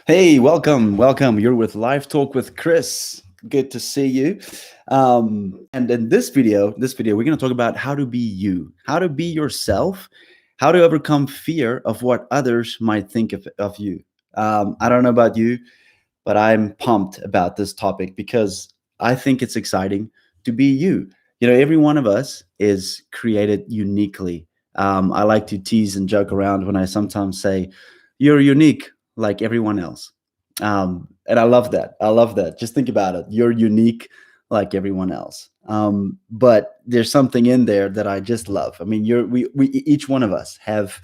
Hey, welcome. You're with Live Talk with Chris. Good to see you. And in this video, we're going to talk about how to be you, how to be yourself, how to overcome fear of what others might think of you. I don't know about you, but I'm pumped about this topic because I think it's exciting to be you. Every one of us is created uniquely. I like to tease and joke around when I sometimes say, "You're unique like everyone else," and I love that. I love that. Just think about it. You're unique like everyone else. But there's something in there that I just love. I mean, we each one of us have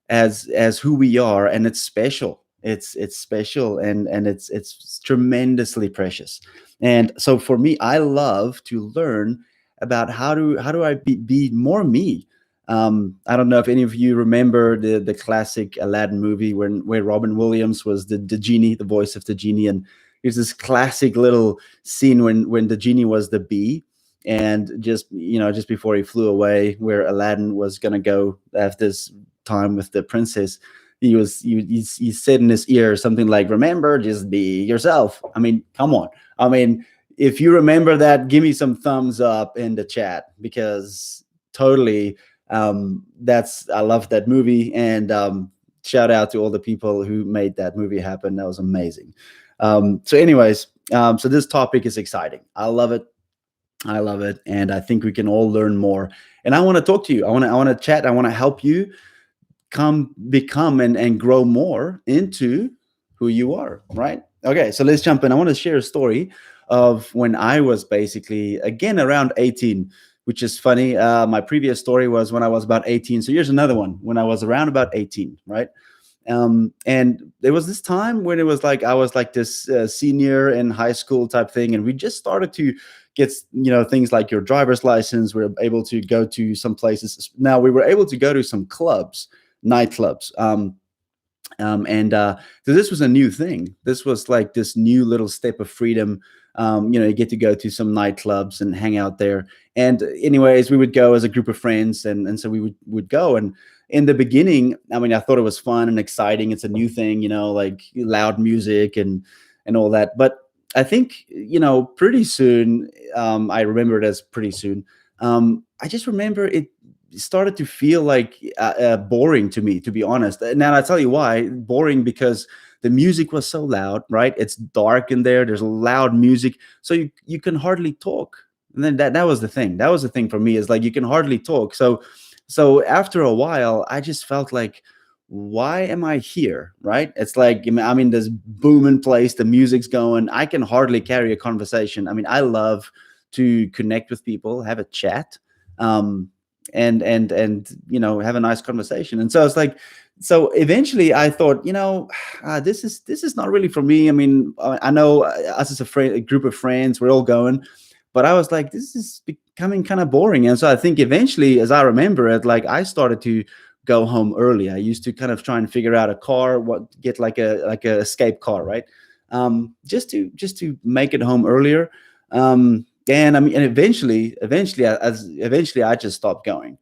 as who we are, and it's special. It's special, and it's tremendously precious. And so for me, I love to learn about how do I be more me. I don't know if any of you remember the classic Aladdin movie where Robin Williams was the genie, the voice of the genie, and there's this classic little scene when the genie was the bee, and just before he flew away, where Aladdin was gonna go have this time with the princess, he said in his ear something like, "Remember, just be yourself." I mean, come on. I mean, if you remember that, give me some thumbs up in the chat because totally, that's I love that movie, and shout out to all the people who made that movie happen. That was amazing. So, anyways, so this topic is exciting. I love it. I love it, and I think we can all learn more. And I want to talk to you. I want to chat. I want to help you become and grow more into who you are, right? Okay, so let's jump in. I want to share a story of when I was basically, again, around 18, which is funny. My previous story was when I was about 18. So here's another one when I was around about 18, right? And there was this time when it was like I was like this senior in high school type thing, and we just started to get things like your driver's license. We were able to go to some places. Now we were able to go to some clubs, nightclubs. And so this was a new thing. This was like this new little step of freedom. You get to go to some nightclubs and hang out there. And anyways, we would go as a group of friends, and so we would go. And in the beginning, I mean, I thought it was fun and exciting. It's a new thing, like loud music and all that. But I think pretty soon, I remember it as pretty soon. I just remember it started to feel like boring to me, to be honest. Now I tell you why boring, because the music was so loud, right? It's dark in there. There's loud music, so you can hardly talk. And then that was the thing. That was the thing for me, is like you can hardly talk. So after a while, I just felt like, why am I here? Right? It's like I'm in this booming place. The music's going. I can hardly carry a conversation. I mean, I love to connect with people, have a chat. And have a nice conversation. And so it's like, so eventually I thought, this is not really for me. I mean, I know us as a group of friends, we're all going, but I was like, this is becoming kind of boring. And so I think eventually, as I remember it, like I started to go home early. I used to kind of try and figure out a car, get like a escape car, right? Just to make it home earlier. And I mean, and eventually, I just stopped going.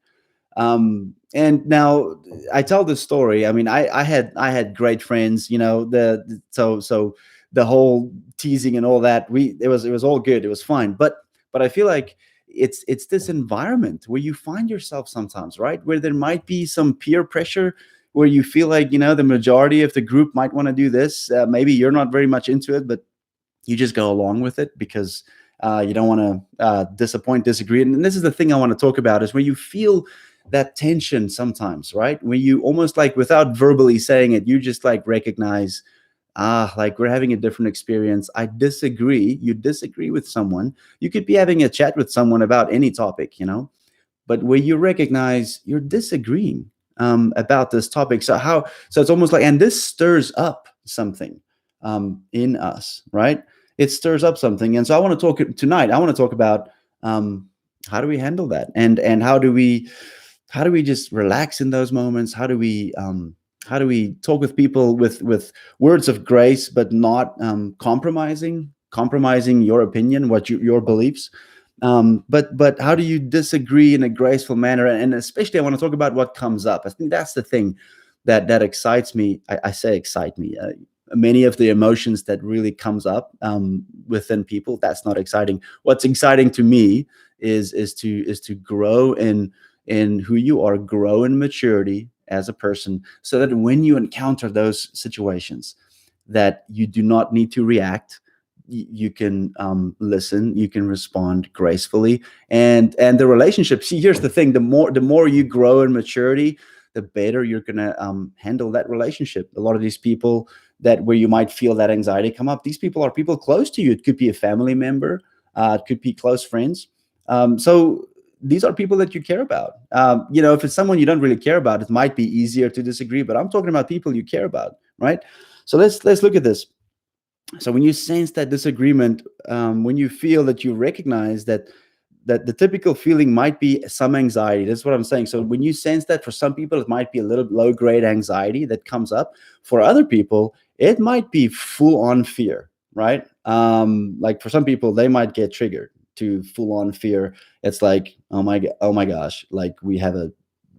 And now I tell this story. I mean, I had great friends. So the whole teasing and all that. It was all good. It was fine. But I feel like it's this environment where you find yourself sometimes, right? Where there might be some peer pressure, where you feel like the majority of the group might want to do this. Maybe you're not very much into it, but you just go along with it because you don't want to disappoint, disagree. And this is the thing I want to talk about, is where you feel that tension sometimes, right? Where you almost, like, without verbally saying it, you just like recognize, like, we're having a different experience. I disagree. You disagree with someone. You could be having a chat with someone about any topic, but where you recognize you're disagreeing about this topic. So it's almost like, and this stirs up something in us, right? It stirs up something. And so I want to talk tonight. I want to talk about how do we handle that, and how do we just relax in those moments? How do we talk with people with words of grace, but not compromising your opinion, your beliefs. But how do you disagree in a graceful manner? And especially, I want to talk about what comes up. I think that's the thing that excites me. I say excite me. many of the emotions that really comes up within people. That's not exciting. What's exciting to me is to grow in who you are, grow in maturity as a person, so that when you encounter those situations, that you do not need to react. You can listen, you can respond gracefully, and the relationship. See, here's the thing: the more you grow in maturity, the better you're gonna handle that relationship. A lot of these people that where you might feel that anxiety come up, these people are people close to you. It could be a family member, it could be close friends. So these are people that you care about. If it's someone you don't really care about, it might be easier to disagree. But I'm talking about people you care about, right? So let's look at this. So when you sense that disagreement, when you feel that you recognize that the typical feeling might be some anxiety. That's what I'm saying. So when you sense that, for some people it might be a little low grade anxiety that comes up. For other people it might be full on fear, right? Like for some people they might get triggered to full on fear. It's like, oh my gosh, like we have a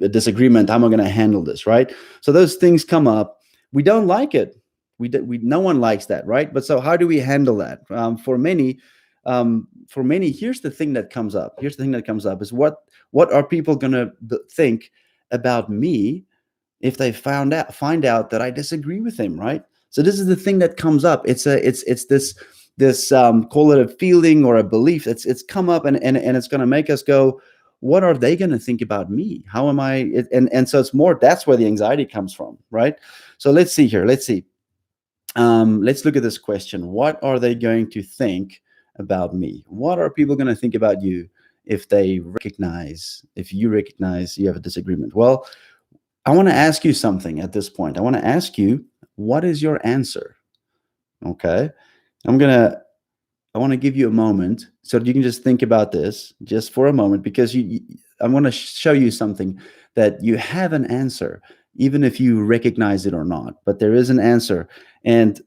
disagreement, how am I going to handle this, right? So those things come up. We don't like it. We no one likes that, right? But so how do we handle that? For many, here's the thing that comes up. Here's the thing that comes up is what are people going to think about me if they find out that I disagree with them, right? So this is the thing that comes up. It's this call it a feeling or a belief. It's come up, and it's going to make us go, what are they going to think about me? How am I? And so it's more, that's where the anxiety comes from, right? So let's see here. Let's look at this question. What are they going to think about me? What are people going to think about you if you recognize you have a disagreement? Well, I want to ask you something at this point. I want to ask you, what is your answer? Okay. I want to give you a moment so that you can just think about this just for a moment, because I want to show you something, that you have an answer, even if you recognize it or not. But there is an answer, and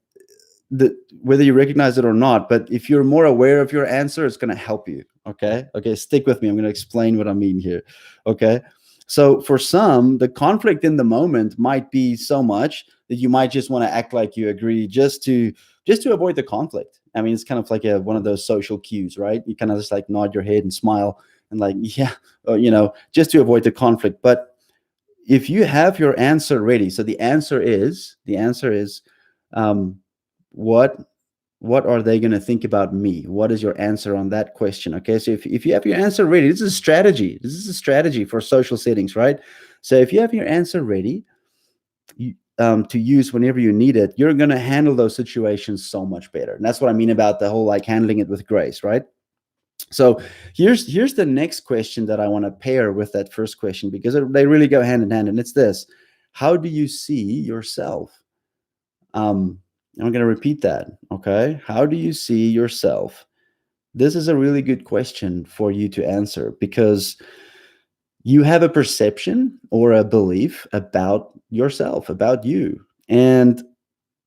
whether you recognize it or not, but if you're more aware of your answer, it's going to help you. Okay, stick with me. I'm going to explain what I mean here. Okay, so for some, the conflict in the moment might be so much that you might just want to act like you agree, just to avoid the conflict. I mean, it's kind of like one of those social cues, right? You kind of just like nod your head and smile and like, yeah, just to avoid the conflict. But if you have your answer ready, so the answer is, um, what what are they going to think about me? What is your answer on that question? Okay, so if you have your answer ready, this is a strategy for social settings, right? So if you have your answer ready, to use whenever you need it, you're going to handle those situations so much better. And that's what I mean about the whole like handling it with grace, right? So here's the next question that I want to pair with that first question, because they really go hand in hand, and it's this: how do you see yourself? I'm going to repeat that. Okay, how do you see yourself? This is a really good question for you to answer, because you have a perception or a belief about yourself, about you, and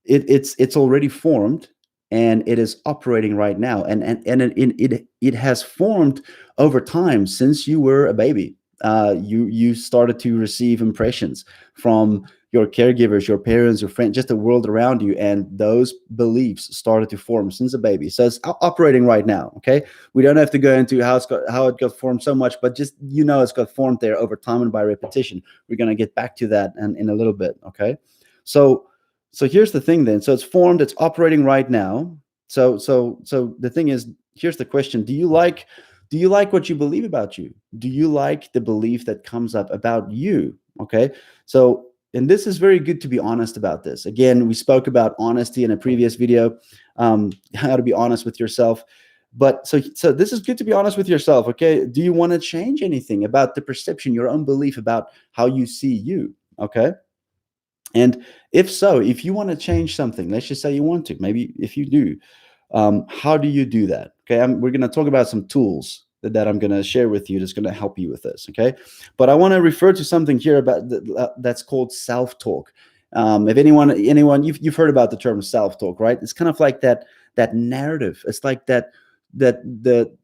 it's already formed, and it is operating right now, and it has formed over time since you were a baby. You started to receive impressions from your caregivers, your parents, your friends, just the world around you, and those beliefs started to form since a baby. So it's operating right now. Okay, we don't have to go into how it got formed so much, but just it's got formed there over time and by repetition. We're going to get back to that in a little bit. Okay, so so here's the thing then. So it's formed, it's operating right now. So the thing is, here's the question: do you like what you believe about you? Do you like the belief that comes up about you? Okay. So, and this is very good to be honest about this. Again, we spoke about honesty in a previous video, how to be honest with yourself. But so this is good to be honest with yourself. Okay. Do you want to change anything about the perception, your own belief about how you see you? Okay. And if so, if you want to change something, let's just say you want to, maybe if you do, how do you do that? Okay, we're going to talk about some tools that I'm going to share with you that's going to help you with this. Okay, but I want to refer to something here about that's called self-talk. If anyone, you've heard about the term self-talk, right? It's kind of like that narrative. It's like that the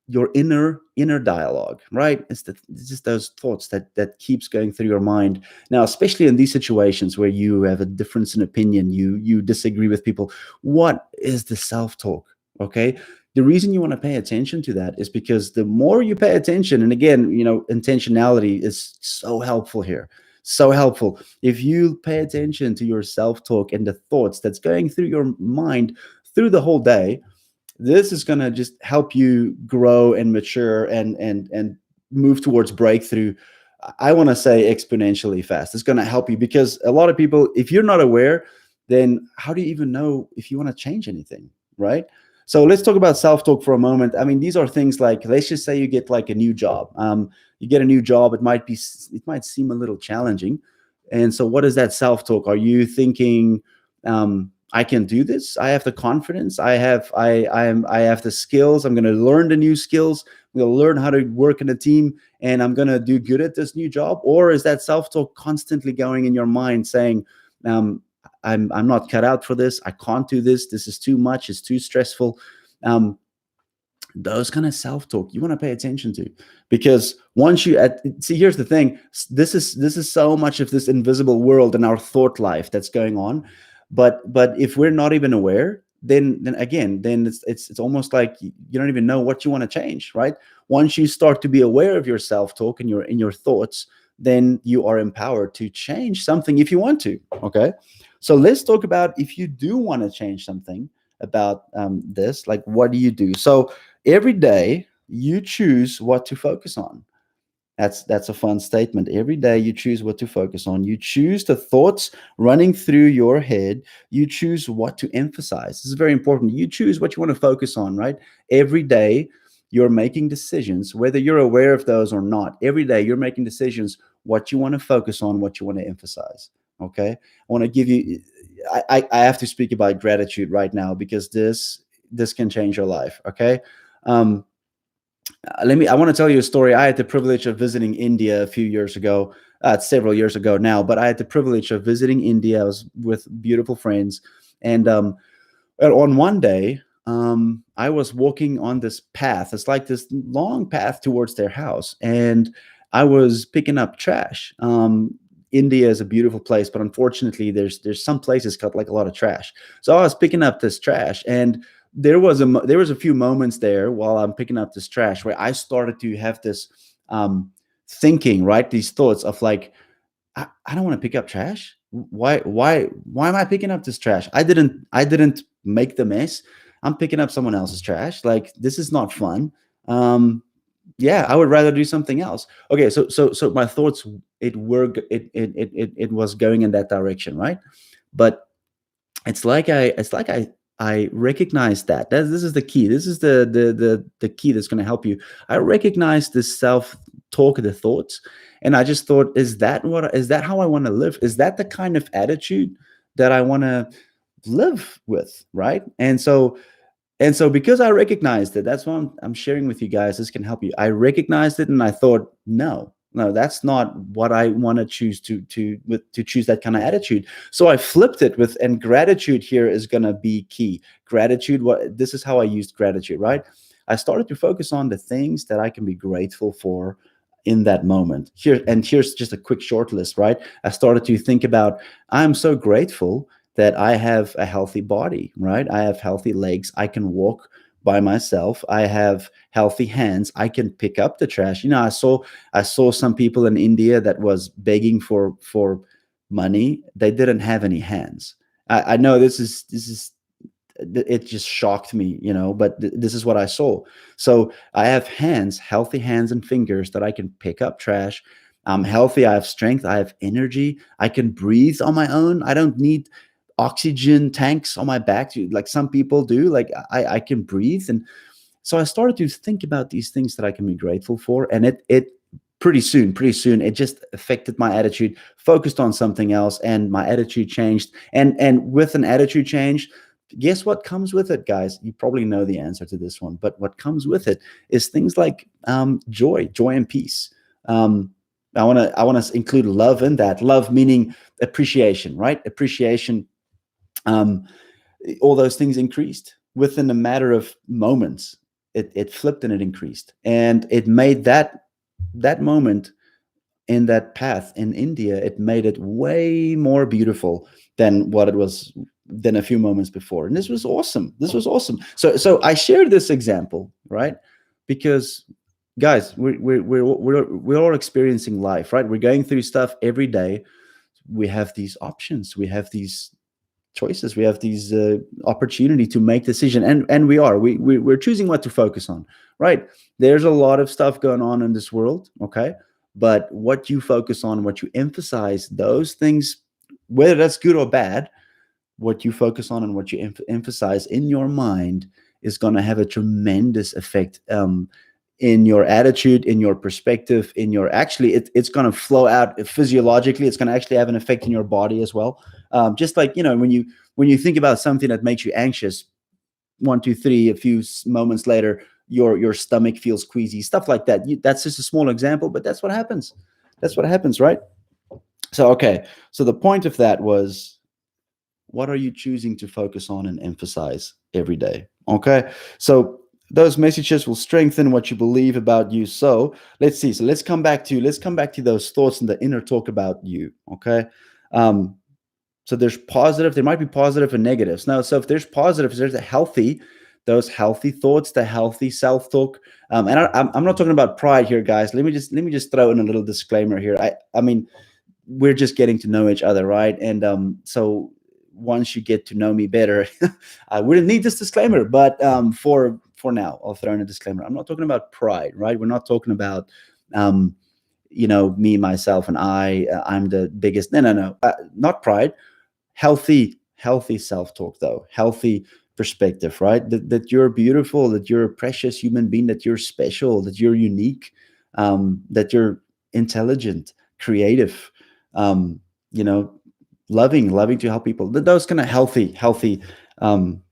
your inner dialogue, right? It's just those thoughts that keeps going through your mind. Now, especially in these situations where you have a difference in opinion, you disagree with people, what is the self-talk? Okay. The reason you want to pay attention to that is because the more you pay attention, and again, intentionality is so helpful here. So helpful. If you pay attention to your self-talk and the thoughts that's going through your mind through the whole day, this is going to just help you grow and mature and move towards breakthrough. I want to say exponentially fast. It's going to help you because a lot of people, if you're not aware, then how do you even know if you want to change anything, right? So let's talk about self-talk for a moment. I mean, these are things like, let's just say you get like a new job. You get a new job. It might seem a little challenging. And so what is that self-talk? Are you thinking, I can do this. I have the confidence. I have the skills. I'm going to learn the new skills. I'm going to learn how to work in a team, and I'm going to do good at this new job? Or is that self-talk constantly going in your mind saying, I'm not cut out for this. I can't do this. This is too much. It's too stressful. Um, those kind of self-talk you want to pay attention to, because once you see, here's the thing. This is so much of this invisible world in our thought life that's going on, but if we're not even aware, then it's almost like you don't even know what you want to change, right? Once you start to be aware of your self-talk and your thoughts, then you are empowered to change something if you want to. Okay, so let's talk about if you do want to change something about this. Like, what do you do? So every day you choose what to focus on. That's a fun statement. Every day you choose what to focus on. You choose the thoughts running through your head. You choose what to emphasize. This is very important. You choose what you want to focus on, right? Every day you're making decisions, whether you're aware of those or not. Every day you're making decisions what you want to focus on, what you want to emphasize. Okay. I want to give you, I have to speak about gratitude right now because this can change your life. Okay. Um, I want to tell you a story. I had the privilege of visiting India a few years ago. Several years ago now, but I had the privilege of visiting India. I was with beautiful friends, and on one day, I was walking on this path. It's like this long path towards their house, and I was picking up trash. India is a beautiful place, but unfortunately, there's some places got like a lot of trash. So I was picking up this trash, and there was a few moments there while I'm picking up this trash where I started to have this thinking, right? These thoughts of like, I don't want to pick up trash. Why am I picking up this trash? I didn't make the mess. I'm picking up someone else's trash. Like, this is not fun. Yeah, I would rather do something else. Okay, so my thoughts, it was going in that direction, right? But it's like I recognize this is the key. This is the key that's going to help you. I recognize this self talk, the thoughts, and I just thought, is that how I want to live? Is that the kind of attitude that I want to live with, right? And so because I recognized it, that's what I'm sharing with you guys. This can help you. I recognized it and I thought, no, that's not what I want to choose to choose that kind of attitude. So I flipped it with, and gratitude here is going to be key. Gratitude, this is how I used gratitude, right? I started to focus on the things that I can be grateful for in that moment. Here's just a quick short list, right? I started to think about, I'm so grateful that I have a healthy body, right? I have healthy legs. I can walk by myself. I have healthy hands. I can pick up the trash. I saw some people in India that was begging for money. They didn't have any hands. I know this is it just shocked me, but this is what I saw. So I have hands, healthy hands and fingers that I can pick up trash. I'm healthy. I have strength. I have energy. I can breathe on my own. I don't need oxygen tanks on my back like some people do. Like, I can breathe. And so I started to think about these things that I can be grateful for. And it pretty soon, it just affected my attitude, focused on something else, and my attitude changed. And with an attitude change, guess what comes with it, guys? You probably know the answer to this one, but what comes with it is things like joy and peace. I want to include love in that. Love meaning appreciation, right? Appreciation. um, all those things increased within a matter of moments. it flipped and it increased, and it made that moment in that path in India, it made it way more beautiful than what it was than a few moments before. And this was awesome. This was awesome. So I shared this example, right? Because guys, we're all experiencing life, right? We're going through stuff every day. We have these options. We have these choices. We have these opportunity to make decision, and we're choosing what to focus on, right? There's a lot of stuff going on in this world, okay, but what you focus on, what you emphasize, those things, whether that's good or bad, what you focus on and what you emphasize in your mind is going to have a tremendous effect, in your attitude, in your perspective, in your actually it's going to flow out physiologically. It's going to actually have an effect in your body as well. Just like, when you think about something that makes you anxious, 1 2 3, a few moments later your stomach feels queasy, stuff like that. That's just a small example, but that's what happens. That's what happens, right? So okay, so the point of that was, what are you choosing to focus on and emphasize every day? Okay, so those messages will strengthen what you believe about you. So let's see. So let's come back to those thoughts and the inner talk about you. Okay. um so there's positive, there might be positive and negatives. Now, so if there's positives, there's a healthy, those healthy thoughts, the healthy self-talk. And I'm not talking about pride here, guys. Let me just throw in a little disclaimer here. I mean, we're just getting to know each other, right? And so once you get to know me better, I wouldn't need this disclaimer, but for now, I'll throw in a disclaimer. I'm not talking about pride, right? We're not talking about um, me, myself, and I'm the biggest. No, no, no, not pride. Healthy self-talk, though. Healthy perspective, right? That you're beautiful, that you're a precious human being, that you're special, that you're unique, that you're intelligent, creative, um, you know, loving to help people. Those kind of healthy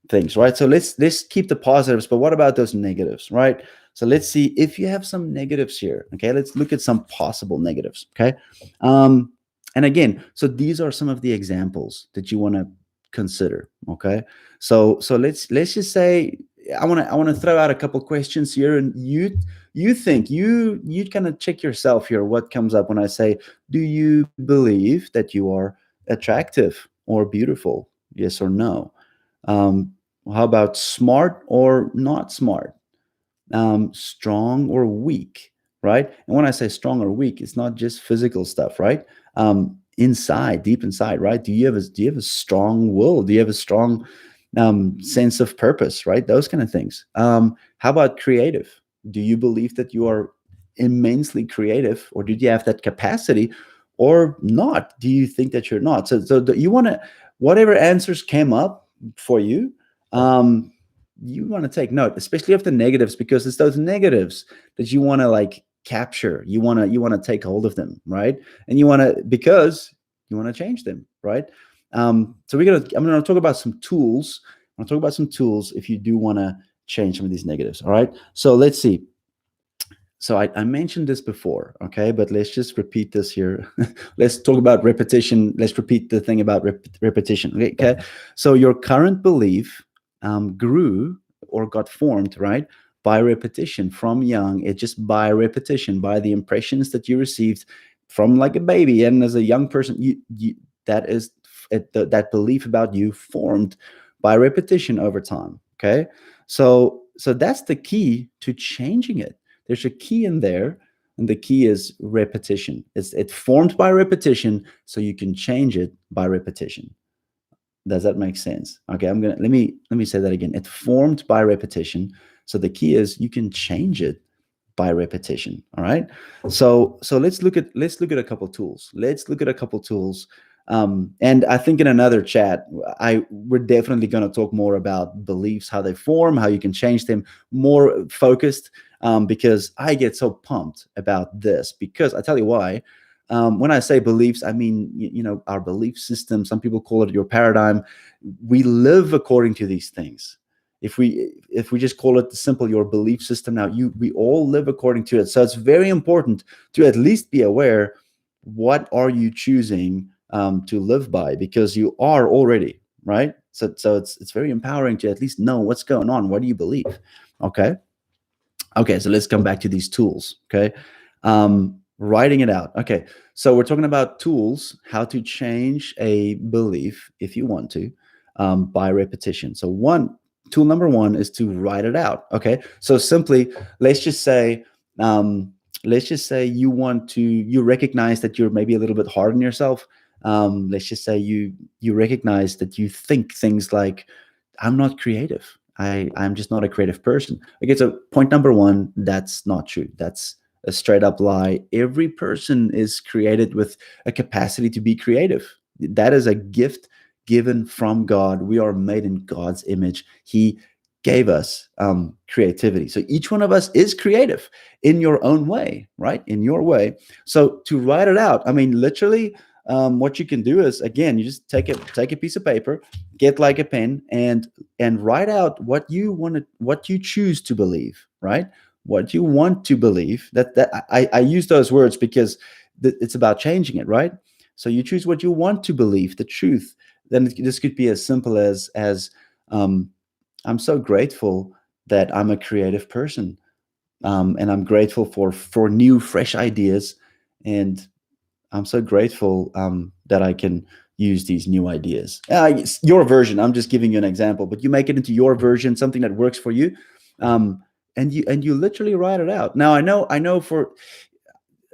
things, right? So let's keep the positives, but what about those negatives, right? So let's see if you have some negatives here. Okay, let's look at some possible negatives. Okay, um, and again, so these are some of the examples that you want to consider. Okay, so let's just say I want to throw out a couple questions here, and you think you kind of check yourself here. What comes up when I say, do you believe that you are attractive or beautiful? Yes or no? Um, how about smart or not smart? Strong or weak, right? And when I say strong or weak, it's not just physical stuff, right? Inside, deep inside, right? Do you have a strong will? Do you have a strong sense of purpose, right? Those kind of things. How about creative? Do you believe that you are immensely creative, or did you have that capacity, or not? Do you think that you're not? So you want to, whatever answers came up for you, um, you want to take note, especially of the negatives, because it's those negatives that you want to like capture. You want to take hold of them, right? And you want to, because you want to change them, right? So I'm gonna talk about some tools. I'm gonna talk about some tools if you do want to change some of these negatives. All right. So let's see. So I mentioned this before, okay, but let's just repeat this here. Let's talk about repetition. Let's repeat the thing about repetition. Okay. So your current belief grew or got formed, right, by repetition from young. It just by repetition, by the impressions that you received from like a baby, and as a young person, that is that belief about you formed by repetition over time. Okay, so that's the key to changing it. There's a key in there, and the key is repetition. It's formed by repetition, so you can change it by repetition. Does that make sense? Okay, let me say that again. It's formed by repetition, so the key is you can change it by repetition. All right. So let's look at a couple tools. Let's look at a couple tools. And I think in another chat, we're definitely going to talk more about beliefs, how they form, how you can change them, more focused. Because I get so pumped about this, because I tell you why. When I say beliefs, I mean, our belief system. Some people call it your paradigm. We live according to these things. If we just call it simple, your belief system, now we all live according to it. So it's very important to at least be aware, what are you choosing to live by, because you are already, right. So it's very empowering to at least know what's going on. What do you believe? Okay. Okay, so let's come back to these tools. Okay, writing it out. Okay, so we're talking about tools, how to change a belief if you want to, by repetition. So tool number one is to write it out. Okay, so simply let's just say, um, you recognize that you're maybe a little bit hard on yourself. Let's just say you recognize that you think things like, I'm not creative. I'm just not a creative person. Okay, so point number one, that's not true. That's a straight up lie. Every person is created with a capacity to be creative. That is a gift given from God. We are made in God's image. He gave us creativity. So each one of us is creative in your own way, right? In your way. So to write it out, I mean, literally, what you can do is, again, you just take a piece of paper, get like a pen, and write out what you want to, what you choose to believe, right? What you want to believe. I use those words because it's about changing it, right? So you choose what you want to believe, the truth. Then this could be as simple as um, I'm so grateful that I'm a creative person, and I'm grateful for new, fresh ideas, and I'm so grateful that I can use these new ideas. It's your version. I'm just giving you an example, but you make it into your version, something that works for you, um, and you literally write it out. Now, I know. For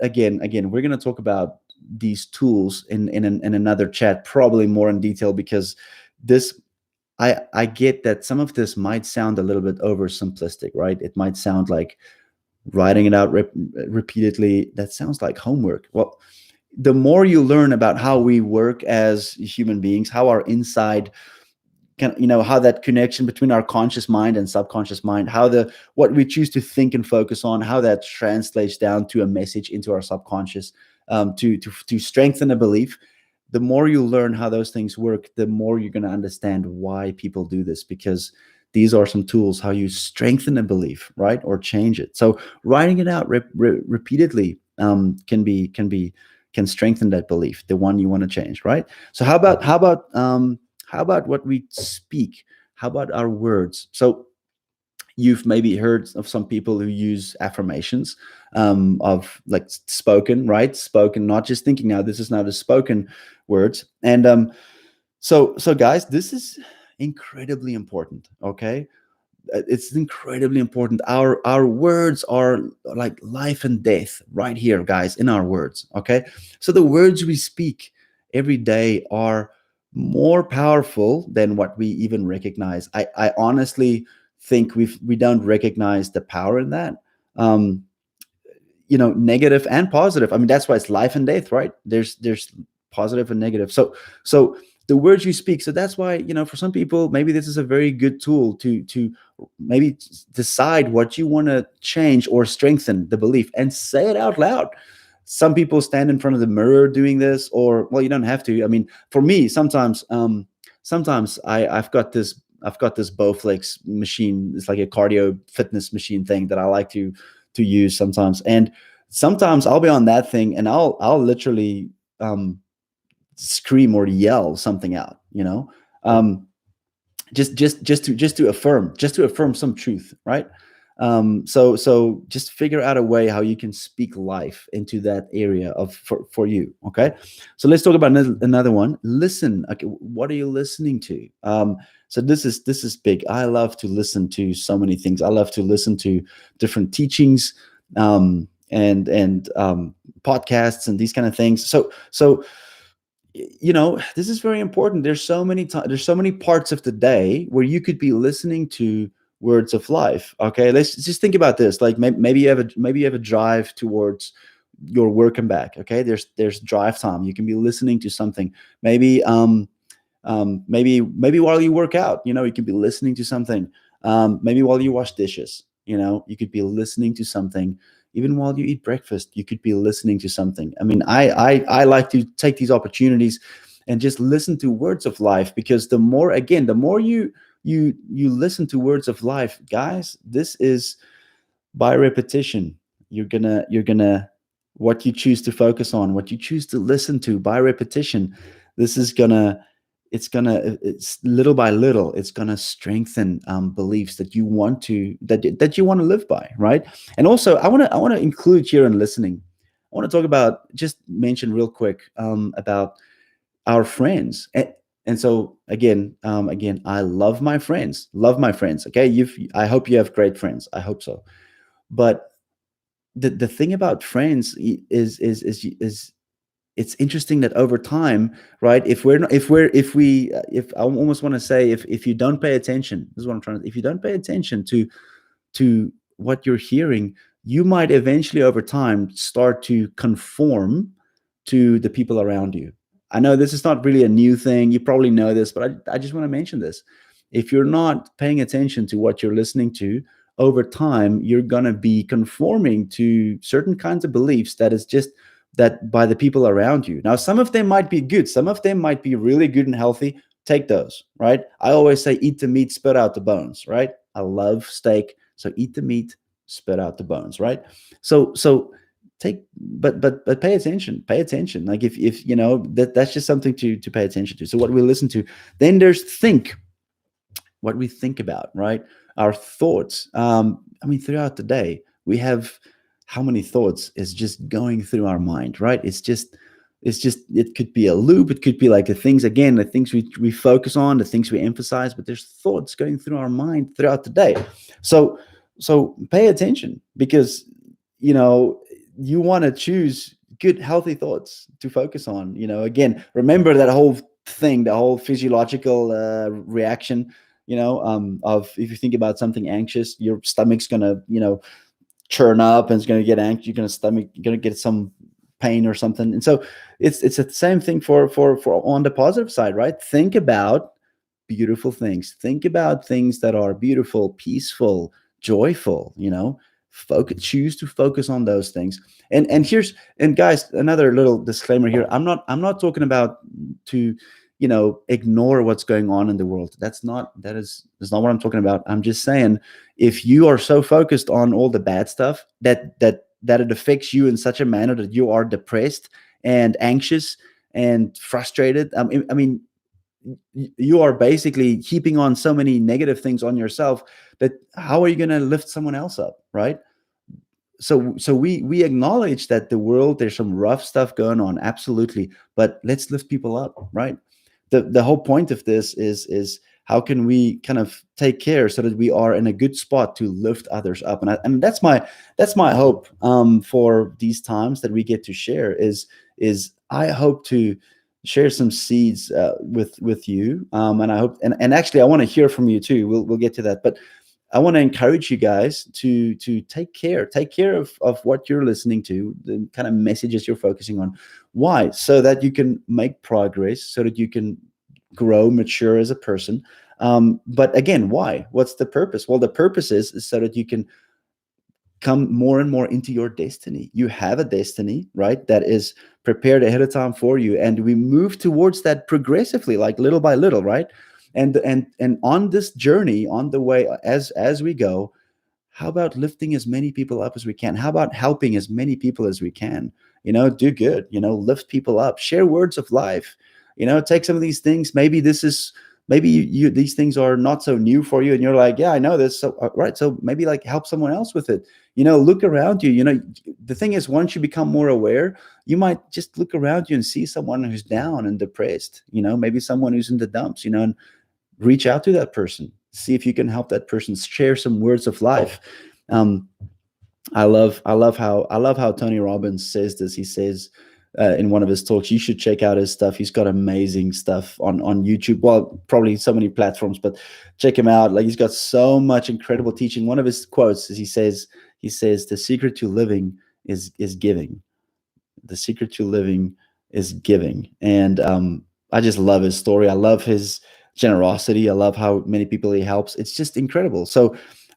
again, we're going to talk about these tools in another chat, probably more in detail, because this I get that some of this might sound a little bit oversimplistic, right? It might sound like writing it out repeatedly. That sounds like homework. Well, the more you learn about how we work as human beings, how our inside how that connection between our conscious mind and subconscious mind, how the what we choose to think and focus on, how that translates down to a message into our subconscious, to strengthen a belief. The more you learn how those things work, the more you're going to understand why people do this, because these are some tools how you strengthen a belief, right, or change it. So writing it out repeatedly can strengthen that belief, the one you want to change, right? So how about what we speak? How about our words? So you've maybe heard of some people who use affirmations, of like spoken, right? Spoken, not just thinking. Now, this is now the spoken words, and so guys, this is incredibly important. Okay, it's incredibly important. Our words are like life and death right here, guys, in our words. Okay, so the words we speak every day are more powerful than what we even recognize. I honestly think we don't recognize the power in that. um Negative and positive. I mean, that's why it's life and death, right? There's positive and negative. So the words you speak. So that's why, for some people, maybe this is a very good tool to maybe decide what you want to change or strengthen the belief, and say it out loud. Some people stand in front of the mirror doing this, or, well, you don't have to. I mean, for me, sometimes I've got this Bowflex machine. It's like a cardio fitness machine thing that I like to use sometimes. And sometimes I'll be on that thing, and I'll literally scream or yell something out, just to affirm some truth, right? So just figure out a way how you can speak life into that area for you. Okay, so let's talk about another one. Listen. Okay, what are you listening to? So this is big. I love to listen to so many things. I love to listen to different teachings, and podcasts and these kind of things. So this is very important. There's so many parts of the day where you could be listening to words of life. Okay, let's just think about this. Like, maybe you have a drive towards your work and back. Okay, there's drive time. You can be listening to something. Maybe while you work out, you could be listening to something. Maybe while you wash dishes, you could be listening to something. Even while you eat breakfast, you could be listening to something. I mean, I like to take these opportunities and just listen to words of life, because the more you listen to words of life, guys, this is by repetition. You're gonna what you choose to focus on, what you choose to listen to by repetition, this is gonna it's little by little, it's gonna strengthen beliefs that you want to that you want to live by, right? And also, I want to include here in listening. I want to talk about, just mention real quick, about our friends. And so again, I love my friends, okay. I hope you have great friends, I hope so. But the thing about friends is it's interesting that over time, right? If we're not, if I almost want to say, if you don't pay attention, this is what I'm trying to, if you don't pay attention to what you're hearing, you might eventually over time start to conform to the people around you. I know this is not really a new thing. You probably know this, but I just want to mention this. If you're not paying attention to what you're listening to, over time, you're going to be conforming to certain kinds of beliefs that is just that by the people around you. Now, some of them might be good. Some of them might be really good and healthy. Take those, right? I always say, eat the meat, spit out the bones, right? I love steak. So eat the meat, spit out the bones, right? So take, but pay attention, like if you know that's just something to pay attention to. So what we listen to, then there's think, what we think about, right? Our thoughts. I mean, throughout the day we have, how many thoughts is just going through our mind, right? It's just it could be a loop, it could be like the things, again, the things we focus on, the things we emphasize, but there's thoughts going through our mind throughout the day. So pay attention, because you know you want to choose good healthy thoughts to focus on. Again, remember that whole thing, the whole physiological reaction, of, if you think about something anxious, your stomach's gonna churn up, and it's gonna get anxious, you're gonna get some pain or something. And so it's the same thing for on the positive side, right? Think about beautiful things. Think about things that are beautiful, peaceful, joyful. Focus. Choose to focus on those things. And guys, another little disclaimer here. I'm not talking about to ignore what's going on in the world. That's not what I'm talking about. I'm just saying, if you are so focused on all the bad stuff that it affects you in such a manner that you are depressed and anxious and frustrated. I mean, you are basically heaping on so many negative things on yourself, that how are you going to lift someone else up, right? So we acknowledge that the world, there's some rough stuff going on, absolutely, but let's lift people up, right? The whole point of this is how can we kind of take care so that we are in a good spot to lift others up. And that's my hope, for these times that we get to share, is I hope to share some seeds, with you, and I hope, and actually I want to hear from you too. We'll get to that, but I want to encourage you guys to take care of what you're listening to, the kind of messages you're focusing on. Why? So that you can make progress, so that you can grow, mature as a person. But again, why? What's the purpose? Well, the purpose is so that you can come more and more into your destiny. You have a destiny, right? That is prepared ahead of time for you, and we move towards that progressively, like little by little, right? And on this journey, on the way, as we go, how about lifting as many people up as we can? How about helping as many people as we can? Do good, lift people up, share words of life. Take some of these things. Maybe these things are not so new for you, and you're like, yeah, I know this. So right, so maybe like help someone else with it. Look around you. The thing is, once you become more aware, you might just look around you and see someone who's down and depressed. Maybe someone who's in the dumps. And reach out to that person, see if you can help that person, share some words of life. I love how Tony Robbins says this. He says, in one of his talks, you should check out his stuff. He's got amazing stuff on YouTube. Well, probably so many platforms, but check him out. Like, he's got so much incredible teaching. One of his quotes is, he says, the secret to living is giving. The secret to living is giving. And I just love his story. I love his generosity. I love how many people he helps. It's just incredible. So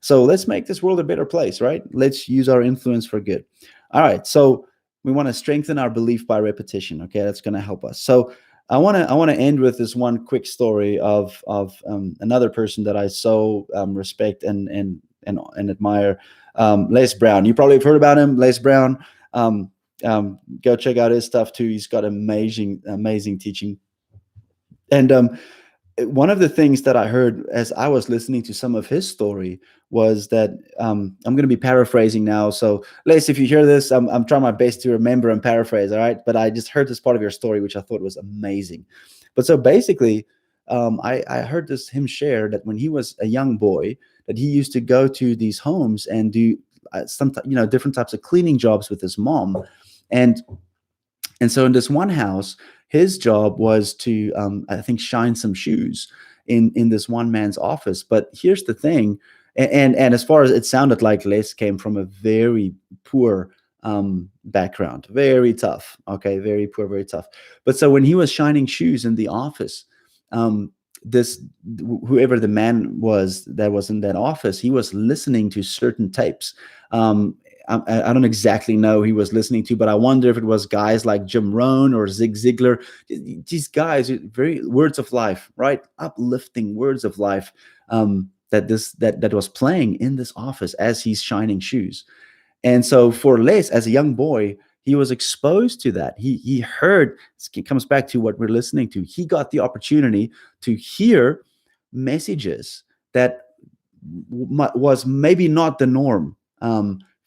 let's make this world a better place, right? Let's use our influence for good. All right. So we want to strengthen our belief by repetition. Okay, that's going to help us. So I want to end with this one quick story of another person that I so respect and admire, Les Brown. You probably have heard about him, Les Brown. Go check out his stuff too. He's got amazing teaching. And one of the things that I heard as I was listening to some of his story was that, I'm going to be paraphrasing now. So, Les, if you hear this, I'm trying my best to remember and paraphrase. All right, but I just heard this part of your story, which I thought was amazing. But so basically, I heard this him share that when he was a young boy, that he used to go to these homes and do different types of cleaning jobs with his mom, and so in this one house, his job was to, I think, shine some shoes in this one man's office. But here's the thing, and as far as it sounded like, Les came from a very poor background, very tough. Okay, very poor, very tough. But so when he was shining shoes in the office, um, this whoever the man was that was in that office, he was listening to certain tapes. Um, I don't exactly know who he was listening to, but I wonder if it was guys like Jim Rohn or Zig Ziglar. These guys, very words of life, right? Uplifting words of life, that was playing in this office as he's shining shoes. And so for Les, as a young boy, he was exposed to that. He heard. It comes back to what we're listening to. He got the opportunity to hear messages that was maybe not the norm,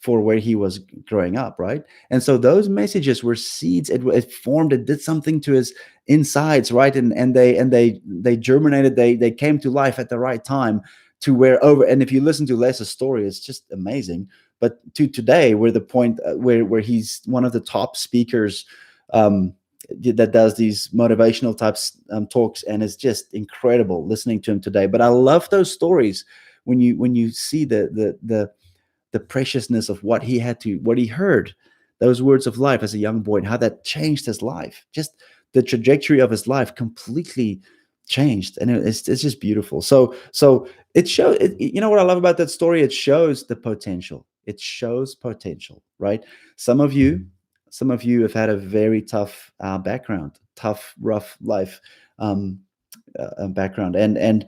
for where he was growing up, right? And so those messages were seeds. It formed. It did something to his insides, right? And they germinated. They came to life at the right time, to where over. And if you listen to Les's story, it's just amazing. But to today, we're the point, where he's one of the top speakers, um, that does these motivational types, talks, and it's just incredible listening to him today. But I love those stories when you see the preciousness of what he heard, those words of life as a young boy, and how that changed his life. Just the trajectory of his life completely changed, and it's just beautiful. So it shows. You know what I love about that story? It shows the potential. It shows potential, right? Some of you, some of you have had a very tough background, tough, rough life, um, background, and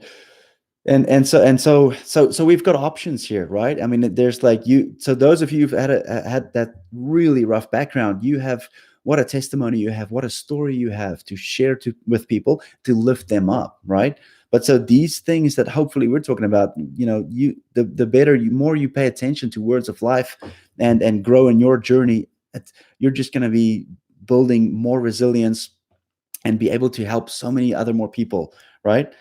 so we've got options here, right? I mean, there's like you. So those of you who've had that really rough background, you have, what a testimony you have, what a story you have to share with people, to lift them up, right? But so these things that hopefully we're talking about, the better you, more you pay attention to words of life, and grow in your journey, you're just going to be building more resilience and be able to help so many other more people, right?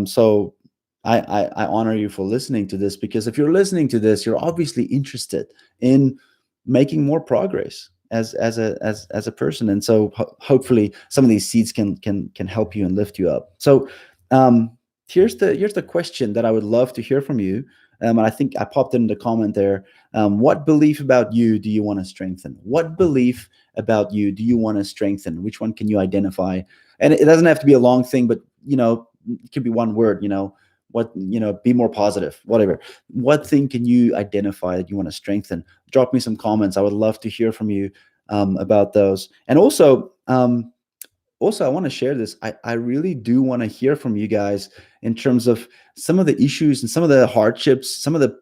So I honor you for listening to this, because if you're listening to this, you're obviously interested in making more progress as a person, and so hopefully some of these seeds can help you and lift you up. So, um, here's the question that I would love to hear from you. And I think I popped in the comment there. What belief about you do you want to strengthen? What belief about you do you want to strengthen? Which one can you identify? And it doesn't have to be a long thing, but it could be one word. Be more positive, whatever. What thing can you identify that you want to strengthen? Drop me some comments. I would love to hear from you, about those. And also, I want to share this. I really do want to hear from you guys in terms of some of the issues and some of the hardships, some of the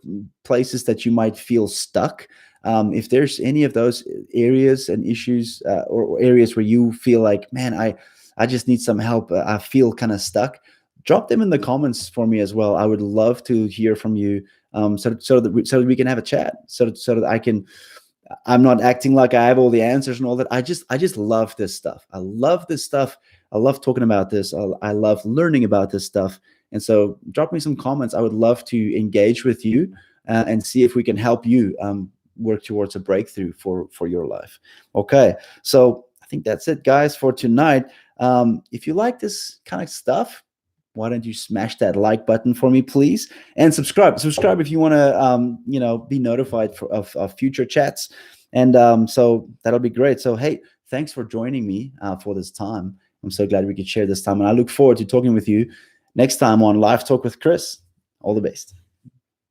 places that you might feel stuck. If there's any of those areas and issues, or areas where you feel like, man, I just need some help. I feel kind of stuck. Drop them in the comments for me as well. I would love to hear from you, so that we can have a chat, so that I'm not acting like I have all the answers and all that. I just love this stuff. I love this stuff. I love talking about this. I love learning about this stuff. And so drop me some comments. I would love to engage with you, and see if we can help you, work towards a breakthrough for your life. Okay. So I think that's it, guys, for tonight. If you like this kind of stuff, why don't you smash that like button for me, please, and subscribe if you want to, be notified of future chats. And so that'll be great. So hey, thanks for joining me, for this time. I'm so glad we could share this time, and I look forward to talking with you next time on Live Talk with Chris. All the best.